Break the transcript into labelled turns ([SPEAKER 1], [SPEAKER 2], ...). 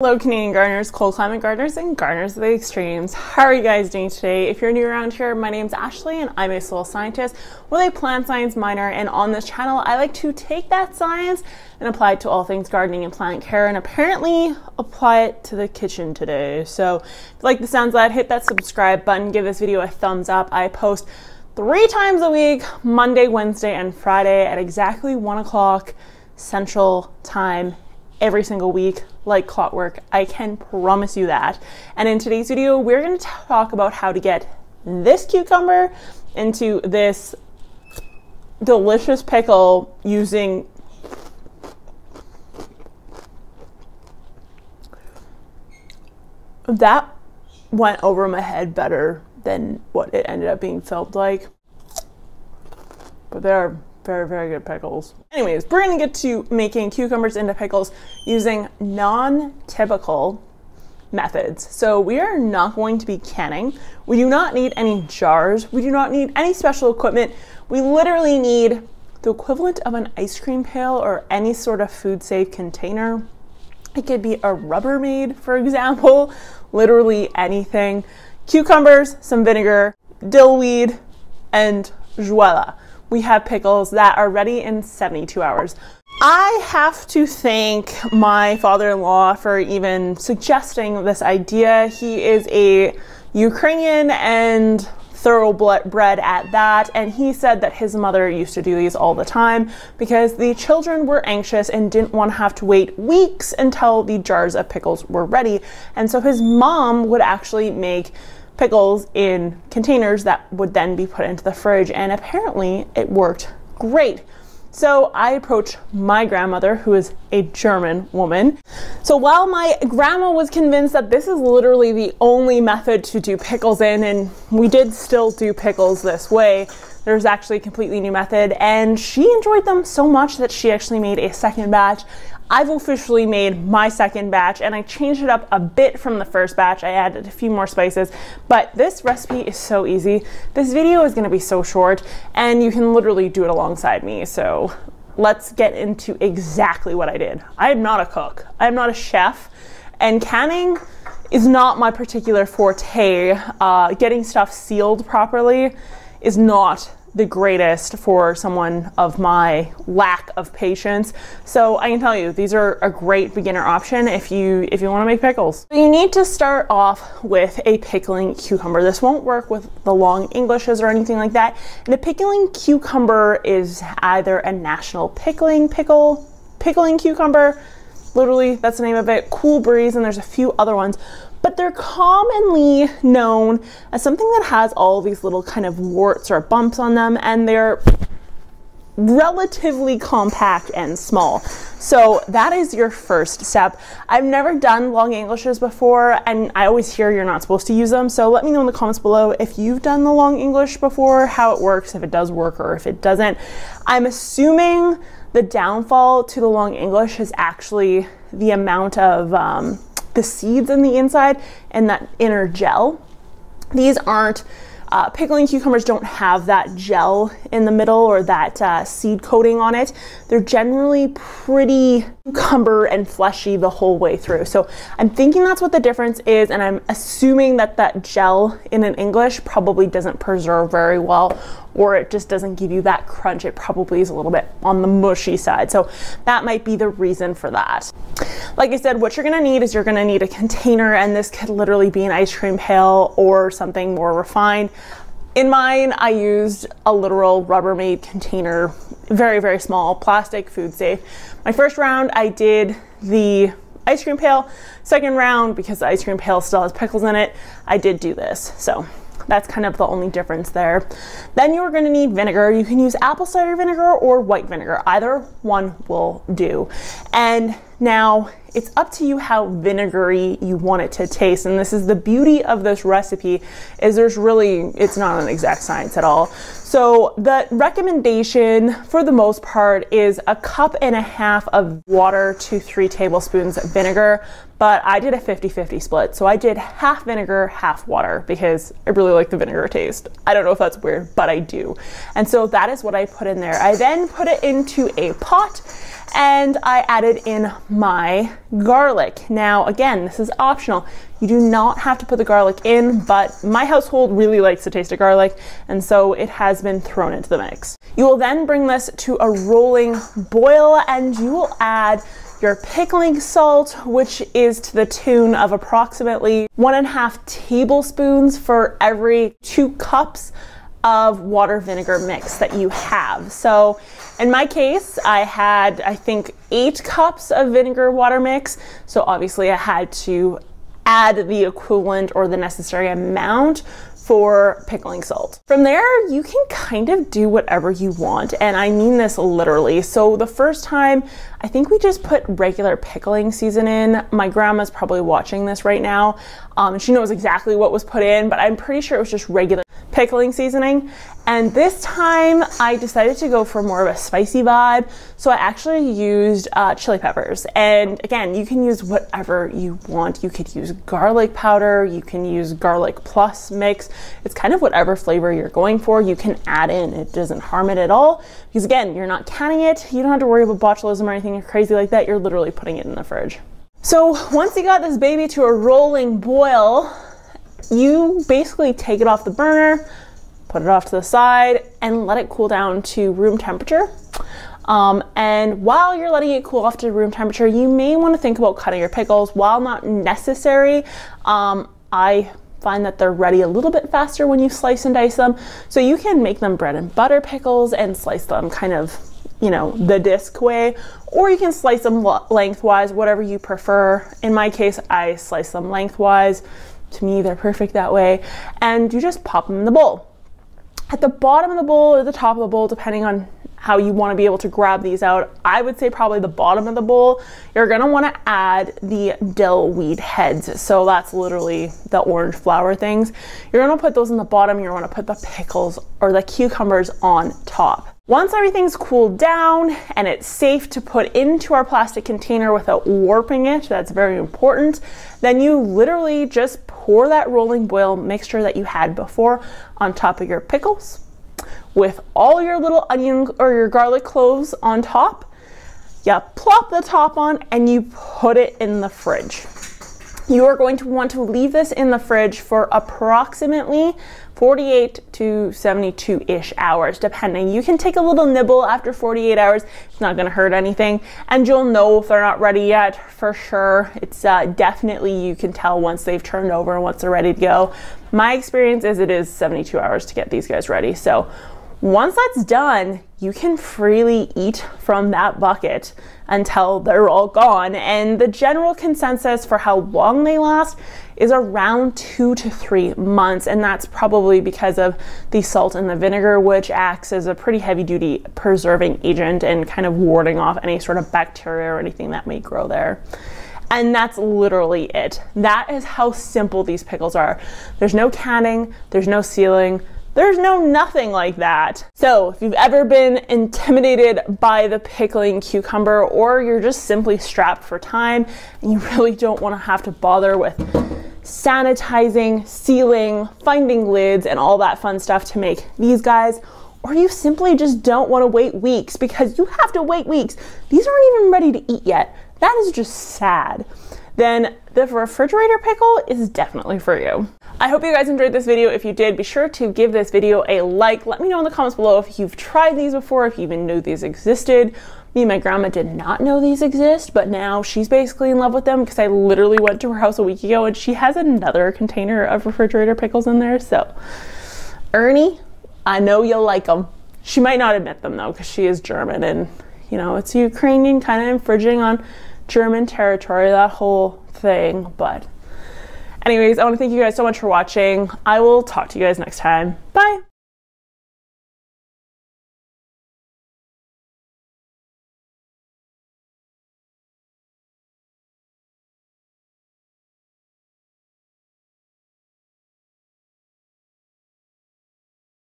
[SPEAKER 1] Hello Canadian gardeners, cold climate gardeners, and gardeners of the extremes. How are you guys doing today? If you're new around here, my name's Ashley and I'm a soil scientist with a plant science minor, and on this channel I like to take that science and apply it to all things gardening and plant care, and apparently apply it to the kitchen today. So if you like the sounds of that, hit that subscribe button, give this video a thumbs up. I post 3 times a week, Monday, Wednesday, and Friday at exactly 1 o'clock Central Time every single week, like clockwork. I can promise you that. And in today's video, we're going to talk about how to get this cucumber into this delicious pickle using that went over my head better than what it ended up being felt like. But they're very, very good pickles. Anyways, we're gonna get to making cucumbers into pickles using non-typical methods. So we are not going to be canning. We do not need any jars. We do not need any special equipment. We literally need the equivalent of an ice cream pail or any sort of food safe container. It could be a Rubbermaid, for example, literally anything. Cucumbers, some vinegar, dillweed, and voila. We have pickles that are ready in 72 hours. I have to thank my father-in-law for even suggesting this idea. He is a Ukrainian and thoroughbred at that, and he said that his mother used to do these all the time because the children were anxious and didn't want to have to wait weeks until the jars of pickles were ready. And so his mom would actually make pickles in containers that would then be put into the fridge, and apparently it worked great. So I approached my grandmother, who is a German woman. So while my grandma was convinced that this is literally the only method to do pickles in, and we did still do pickles this way, there's actually a completely new method, and she enjoyed them so much that she actually made a second batch. I've officially made my second batch, and I changed it up a bit from the first batch. I added a few more spices, but this recipe is so easy. This video is gonna be so short, and you can literally do it alongside me. So let's get into exactly what I did. I am not a cook. I am not a chef, and canning is not my particular forte. Getting stuff sealed properly is not the greatest for someone of my lack of patience. So I can tell you, these are a great beginner option if you want to make pickles. So you need to start off with a pickling cucumber. This won't work with the long Englishes or anything like that. And a pickling cucumber is either a national pickling cucumber, literally that's the name of it, Cool Breeze, and there's a few other ones. But they're commonly known as something that has all these little kind of warts or bumps on them, and they're relatively compact and small. So that is your first step. I've never done long Englishes before, and I always hear you're not supposed to use them. So let me know in the comments below if you've done the long English before, how it works, if it does work or if it doesn't. I'm assuming the downfall to the long English is actually the amount of the seeds in the inside and that inner gel. These aren't, pickling cucumbers don't have that gel in the middle or that seed coating on it. They're generally pretty cucumber and fleshy the whole way through. So I'm thinking that's what the difference is, and I'm assuming that that gel in an English probably doesn't preserve very well, or it just doesn't give you that crunch. It probably is a little bit on the mushy side. So that might be the reason for that. Like I said, what you're gonna need is you're gonna need a container, and this could literally be an ice cream pail or something more refined. In mine, I used a literal Rubbermaid container, very, very small, plastic, food safe. My first round, I did the ice cream pail. Second round, because the ice cream pail still has pickles in it, I did do this. So that's kind of the only difference there. Then you're gonna need vinegar. You can use apple cider vinegar or white vinegar. Either one will do. And now it's up to you how vinegary you want it to taste. And this is the beauty of this recipe, is it's not an exact science at all. So the recommendation for the most part is 1.5 cups of water to 3 tablespoons of vinegar, but I did a 50-50 split. So I did half vinegar, half water, because I really like the vinegar taste. I don't know if that's weird, but I do. And so that is what I put in there. I then put it into a pot, And I added in my garlic. Now, again, this is optional. You do not have to put the garlic in, but my household really likes the taste of garlic, and so it has been thrown into the mix. You will then bring this to a rolling boil, and you will add your pickling salt, which is to the tune of approximately 1.5 tablespoons for every 2 cups of water vinegar mix that you have. So in my case, I had, I think, 8 cups of vinegar water mix. So obviously I had to add the equivalent or the necessary amount for pickling salt. From there, you can kind of do whatever you want, and I mean this literally. So the first time, I think we just put regular pickling season in. My grandma's probably watching this right now. She knows exactly what was put in, but I'm pretty sure it was just regular pickling seasoning. And this time I decided to go for more of a spicy vibe. So I actually used chili peppers. And again, you can use whatever you want. You could use garlic powder, you can use garlic plus mix. It's kind of whatever flavor you're going for, you can add in. It doesn't harm it at all. Because again, you're not canning it. You don't have to worry about botulism or anything crazy like that. You're literally putting it in the fridge. So once you got this baby to a rolling boil, you basically take it off the burner, put it off to the side, and let it cool down to room temperature. And while you're letting it cool off to room temperature, you may want to think about cutting your pickles. While not necessary, I find that they're ready a little bit faster when you slice and dice them. So you can make them bread and butter pickles and slice them kind of, you know, the disc way, or you can slice them lengthwise, whatever you prefer. In my case, I slice them lengthwise. To me, they're perfect that way. And you just pop them in the bowl. At the bottom of the bowl or the top of the bowl, depending on how you want to be able to grab these out, I would say probably the bottom of the bowl, you're going to want to add the dill weed heads. So that's literally the orange flower things. You're going to put those in the bottom. You're going to put the pickles or the cucumbers on top. Once everything's cooled down and it's safe to put into our plastic container without warping it, that's very important, then you literally just pour that rolling boil mixture that you had before on top of your pickles with all your little onion or your garlic cloves on top. You plop the top on and you put it in the fridge. You are going to want to leave this in the fridge for approximately 48 to 72-ish hours, depending. You can take a little nibble after 48 hours. It's not gonna hurt anything. And you'll know if they're not ready yet, for sure. It's definitely, you can tell once they've turned over and once they're ready to go. My experience is it is 72 hours to get these guys ready. So once that's done, you can freely eat from that bucket until they're all gone. And the general consensus for how long they last is around 2 to 3 months. And that's probably because of the salt and the vinegar, which acts as a pretty heavy duty preserving agent and kind of warding off any sort of bacteria or anything that may grow there. And that's literally it. That is how simple these pickles are. There's no canning, there's no sealing, there's no nothing like that. So if you've ever been intimidated by the pickling cucumber, or you're just simply strapped for time and you really don't want to have to bother with sanitizing, sealing, finding lids, and all that fun stuff to make these guys, or you simply just don't want to wait weeks, because you have to wait weeks. These aren't even ready to eat yet. That is just sad. Then the refrigerator pickle is definitely for you. I hope you guys enjoyed this video. If you did, be sure to give this video a like. Let me know in the comments below if you've tried these before, if you even knew these existed. Me and my grandma did not know these exist, but now she's basically in love with them because I literally went to her house a week ago and she has another container of refrigerator pickles in there. So, Ernie, I know you'll like them. She might not admit them though, because she is German, and you know, it's Ukrainian, kind of infringing on German territory, that whole thing. But anyways, I want to thank you guys so much for watching. I will talk to you guys next time. Bye.